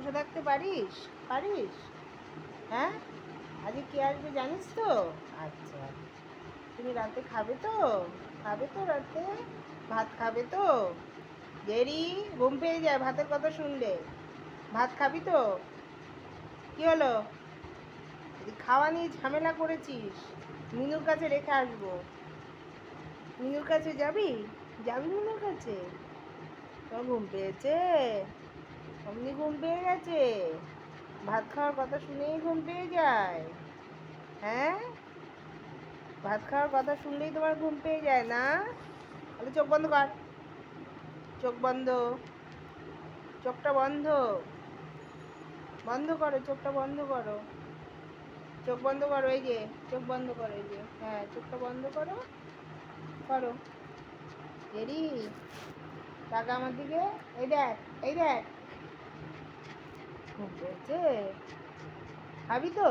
বসে থাকতে পারিস? পারিস? হ্যাঁ, আজকে কে আসবে জানিস তো? আচ্ছা, তুমি রাতে খাবে তো? খাবে তো রাতে? ভাত খাবে তো? দেরি ঘুম পেয়ে যায় ভাতের কথা শুনলে। ভাত খাবি তো? কি হলো? যদি খাওয়া নিয়ে ঝামেলা করেছিস, মিনুর কাছে রেখে আসবো। মিনুর কাছে যাবি? যাবি মিনুর কাছে? তোমার ঘুম পেয়েছে? অমনি ঘুম পেয়ে গেছে? ভাত খাওয়ার কথা শুনেই ঘুম পেয়ে যায়? হ্যাঁ, ভাত খাওয়ার কথা শুনলেই তোমার ঘুম পেয়ে যায় না? তাহলে চোখ বন্ধ কর। চোখ বন্ধ। চোখটা বন্ধ। বন্ধ করো, চোখটা বন্ধ করো। চোখ বন্ধ করো, এই যে চোখ বন্ধ করো, এই যে হ্যাঁ চোখটা বন্ধ করো। করো। এরি, টাকা আমার দিকে। এই দেখ, এই দেখ। ঘুম পেয়েছে? খাবি তো?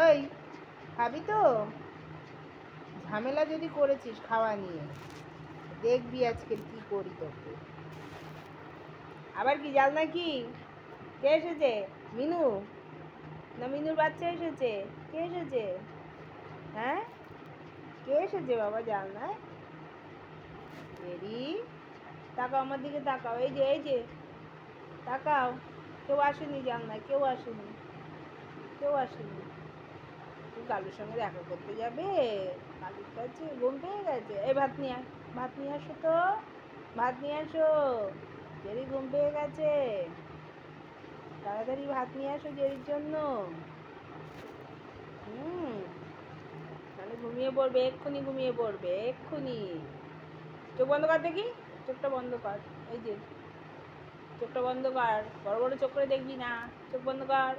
ওই, খাবি তো? ঝামেলা যদি করেছিস খাওয়া নিয়ে, দেখবি আজকে কি করি তোকে। আবার কি জাল নাকি? কে এসেছে? মিনু? না মিনুর বাচ্চা এসেছে? কে এসেছে? হ্যাঁ, কে এসেছে বাবা জানলায়? এরি, তাকাও আমার দিকে, তাকাও, এই যে এই যে তাকাও। কেউ আসেনি জানলায়, কেউ আসেনি, কেউ আসেনি। তুই কালুর সঙ্গে দেখা করতে যাবে? কালুর কাছে ঘুম পেয়ে গেছে? এই ভাত নিয়ে আয়, ভাত নিয়ে আসো তো, ভাত নিয়ে আসো। জেরি ঘুম পেয়ে গেছে, তাড়াতাড়ি ভাত নিয়ে আসো জেরির জন্য। হুম, তাহলে ঘুমিয়ে পড়বে, এক্ষুনি ঘুমিয়ে পড়বে, এক্ষুনি। চোখ বন্ধ কর দেখি, চোখটা বন্ধ কর। এই যে চোখটা বন্ধ কর, বড় বড় চোখ করে দেখবি না, চোখ বন্ধ কর।